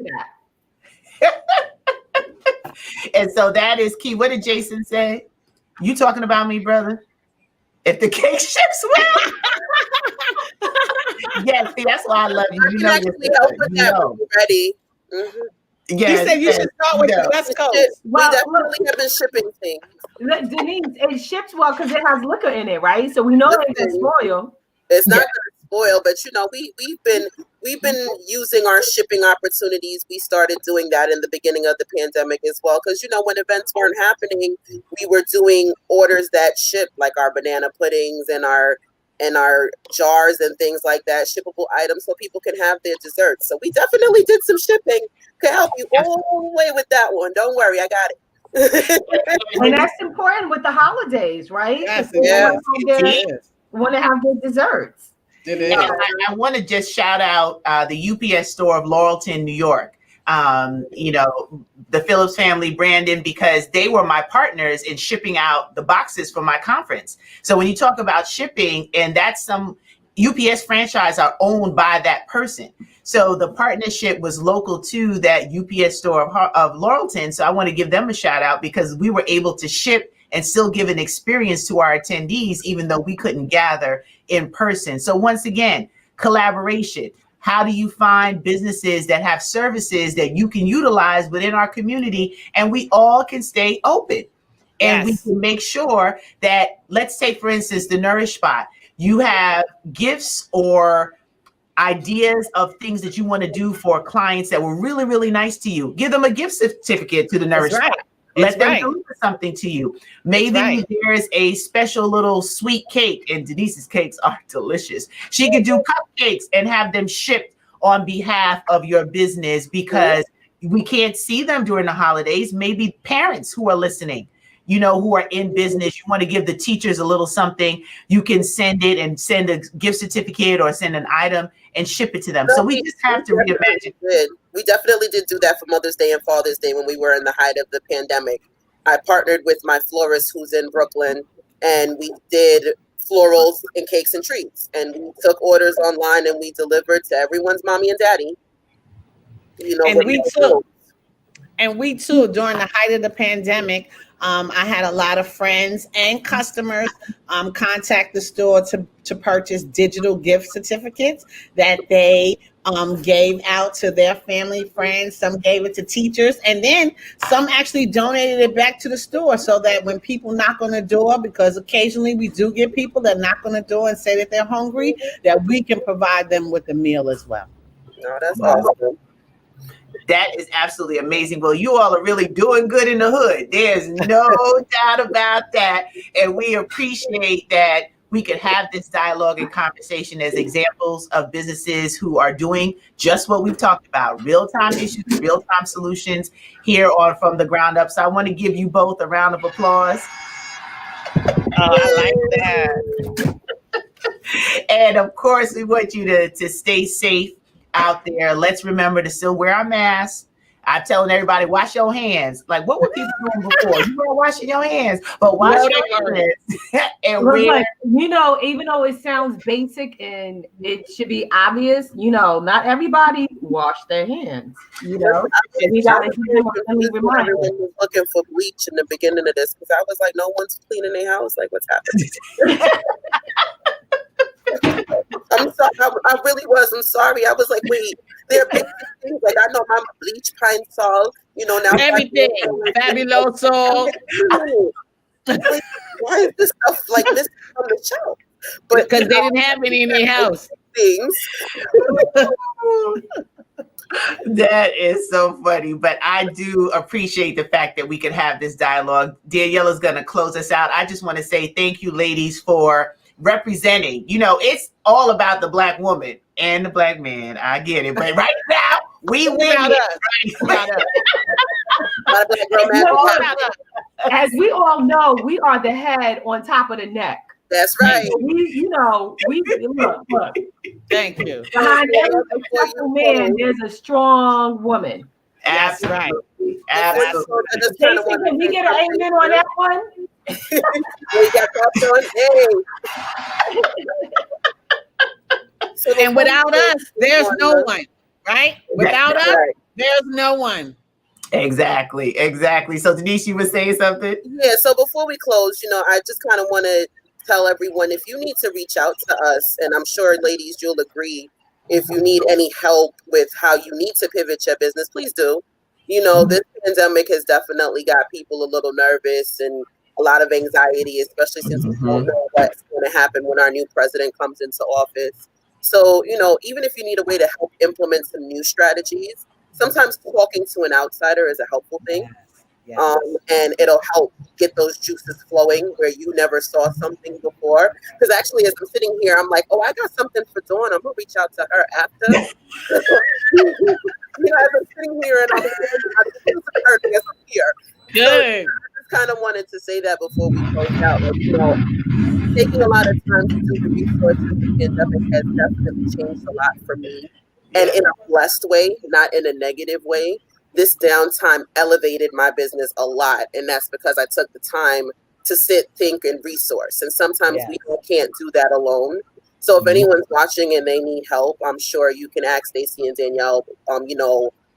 And so that is key. What did Jason say? You talking about me, brother? If the cake ships well. Yes, see, that's why I love you. I can actually help with that when you're ready. Mm-hmm. Yes, you said you should start with the West Coast. We definitely have been shipping things. Denise, it ships well because it has liquor in it, right? So we know it can spoil. It's not going to spoil, but we've been using our shipping opportunities. We started doing that in the beginning of the pandemic as well, because when events weren't happening, we were doing orders that ship, like our banana puddings and our jars and things like that, shippable items, so people can have their desserts. So we definitely did some shipping. Could help you all the way with that one. Don't worry, I got it. And that's important with the holidays, right? Yes, Want to have their desserts. It is. And I want to just shout out the UPS store of Laurelton, New York. The Phillips family, Brandon, because they were my partners in shipping out the boxes for my conference. So when you talk about shipping, and that's some UPS franchise are owned by that person. So the partnership was local to that UPS store of Laurelton. So I want to give them a shout out because we were able to ship and still give an experience to our attendees, even though we couldn't gather in person. So once again, collaboration. How do you find businesses that have services that you can utilize within our community and we all can stay open? And we can make sure that, let's take, for instance, the Nourish Spot. You have gifts or ideas of things that you want to do for clients that were really, really nice to you. Give them a gift certificate to the Nourish Spot. Let them deliver something to you. Maybe there's a special little sweet cake, and Denise's cakes are delicious. She could do cupcakes and have them shipped on behalf of your business because we can't see them during the holidays. Maybe parents who are listening, who are in business, you want to give the teachers a little something, you can send it and send a gift certificate or send an item and ship it to them. So we just have to reimagine. We definitely did do that for Mother's Day and Father's Day when we were in the height of the pandemic. I partnered with my florist who's in Brooklyn, and we did florals and cakes and treats. And we took orders online and we delivered to everyone's mommy and daddy. And we too, during the height of the pandemic, I had a lot of friends and customers contact the store to purchase digital gift certificates that they gave out to their family, friends. Some gave it to teachers, and then some actually donated it back to the store so that when people knock on the door, because occasionally we do get people that knock on the door and say that they're hungry, that we can provide them with a meal as well. No, that's awesome. That is absolutely amazing. Well, you all are really doing good in the hood. There's no doubt about that. And we appreciate that we could have this dialogue and conversation as examples of businesses who are doing just what we've talked about, real-time issues, real-time solutions here on From the Ground Up. So I want to give you both a round of applause. I like that. And of course, we want you to stay safe out there. Let's remember to still wear our masks. I'm telling everybody, wash your hands. Like, what were people doing before? You were washing your hands, but wash your hands. And like, even though it sounds basic and it should be obvious, not everybody wash their hands. We got to remind was looking for bleach in the beginning of this because I was like, no one's cleaning their house. Like, what's happening? I'm sorry. I really was. I'm sorry. I was like, wait, there are big things. Like, I know my bleach, pine salt, Now everything. Fabuloso. Why is this stuff like missing from the show? But because they didn't have any in their house. Things. That is so funny, but I do appreciate the fact that we can have this dialogue. Danielle is going to close us out. I just want to say thank you, ladies, for representing. It's all about the Black woman and the Black man. I get it, but right now we win. As we all know, we are the head on top of the neck. That's right. We look. Thank you. Behind every successful man, there's a strong woman. That's right. Absolutely. Stacie, can we get an amen on that one? We got that on. And without us, there's no one, right? Without us, there's no one. Exactly. So Denise, you were saying something? Yeah. So before we close, I just kind of want to tell everyone, if you need to reach out to us, and I'm sure, ladies, you'll agree, if you need any help with how you need to pivot your business, please do. This pandemic has definitely got people a little nervous and a lot of anxiety, especially since we don't know what's going to happen when our new president comes into office. So, even if you need a way to help implement some new strategies, sometimes talking to an outsider is a helpful thing. Yes. And it'll help get those juices flowing where you never saw something before. Because actually, as I'm sitting here, I'm like, I got something for Dawn. I'm going to reach out to her after. As I'm sitting here and I'm here. Good. So I just kind of wanted to say that before we close out. Taking a lot of time to do the resources, the pandemic has definitely changed a lot for me. And in a blessed way, not in a negative way. This downtime elevated my business a lot. And that's because I took the time to sit, think, and resource. And sometimes we can't do that alone. So if anyone's watching and they need help, I'm sure you can ask Stacie and Danielle,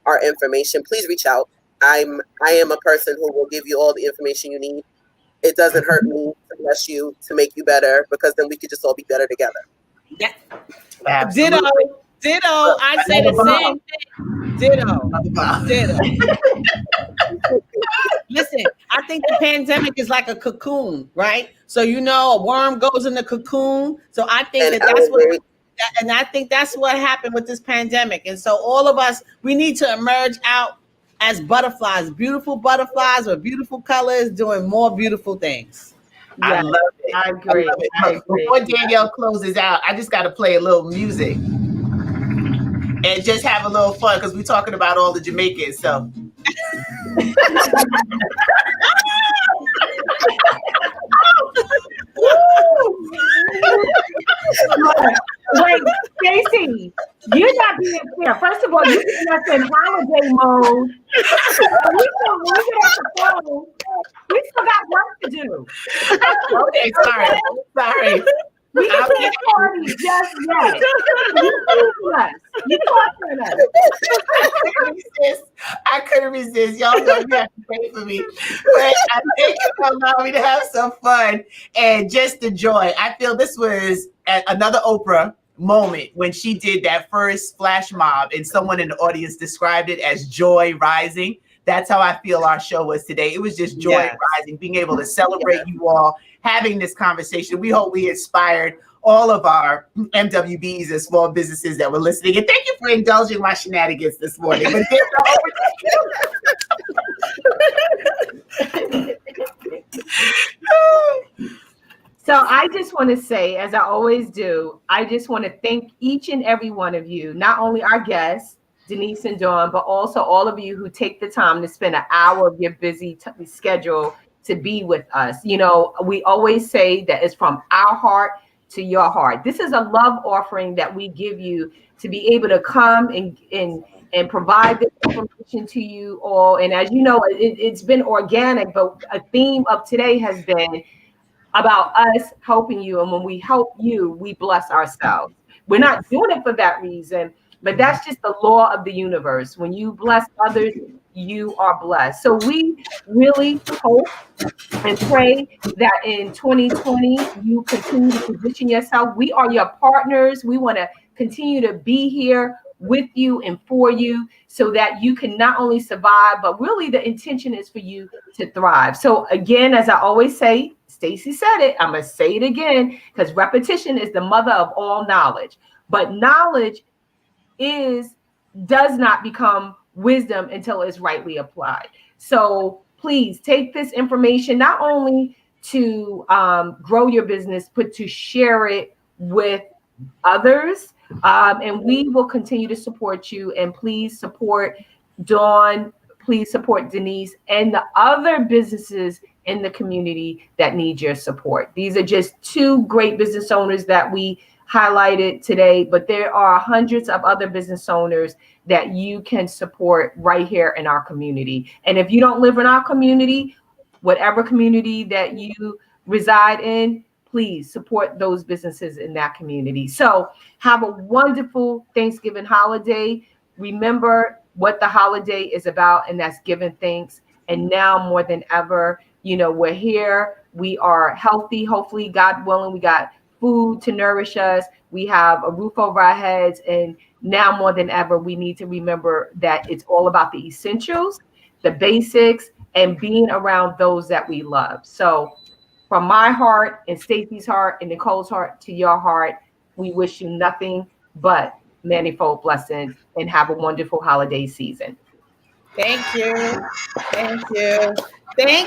our information. Please reach out. I am a person who will give you all the information you need. It doesn't hurt me to bless you, to make you better, because then we could just all be better together. Yeah. Ditto. I say the same thing. Ditto. Listen, I think the pandemic is like a cocoon, right? So a worm goes in the cocoon. So I think I think that's what happened with this pandemic. And so all of us, we need to emerge out as butterflies, beautiful butterflies with beautiful colors, doing more beautiful things. I love it. I agree. Before Danielle closes out, I just got to play a little music. And just have a little fun because we're talking about all the Jamaicans. So, wait, Stacie, you're not being fair. First of all, you're just in holiday mode. We still got work to do. Okay, sorry. We can't party just yet. You talking to us. I couldn't resist. Y'all know you have to pray for me. But I think it allowed me to have some fun and just the joy. I feel this was another Oprah moment when she did that first flash mob and someone in the audience described it as joy rising. That's how I feel our show was today. It was just joy rising, being able to celebrate you all, having this conversation. We hope we inspired all of our MWBs and small businesses that were listening. And thank you for indulging my shenanigans this morning. So I just want to say, as I always do, I just want to thank each and every one of you, not only our guests, Denise and Dawn, but also all of you who take the time to spend an hour of your busy schedule to be with us. We always say that it's from our heart to your heart. This is a love offering that we give you to be able to come and provide this information to you all. And as you know, it's been organic, but a theme of today has been about us helping you. And when we help you, we bless ourselves. We're not doing it for that reason, but that's just the law of the universe. When you bless others, you are blessed. So we really hope and pray that in 2020, you continue to position yourself. We are your partners. We want to continue to be here with you and for you so that you can not only survive, but really the intention is for you to thrive. So again, as I always say, Stacie said it, I'm going to say it again, because repetition is the mother of all knowledge. But knowledge does not become wisdom until it's rightly applied. So please take this information not only to grow your business, but to share it with others. And we will continue to support you. And please support Dawn. Please support Denise and the other businesses in the community that need your support. These are just two great business owners that we highlighted today, but there are hundreds of other business owners that you can support right here in our community. And if you don't live in our community, whatever community that you reside in, please support those businesses in that community. So have a wonderful Thanksgiving holiday. Remember what the holiday is about, and that's giving thanks. And now more than ever, we're here. We are healthy. Hopefully, God willing, we got food to nourish us. We have a roof over our heads. And now more than ever, we need to remember that it's all about the essentials, the basics, and being around those that we love. So from my heart and Stacie's heart and Nicole's heart to your heart, we wish you nothing but manifold blessings and have a wonderful holiday season. Thank you. Thank you. Thank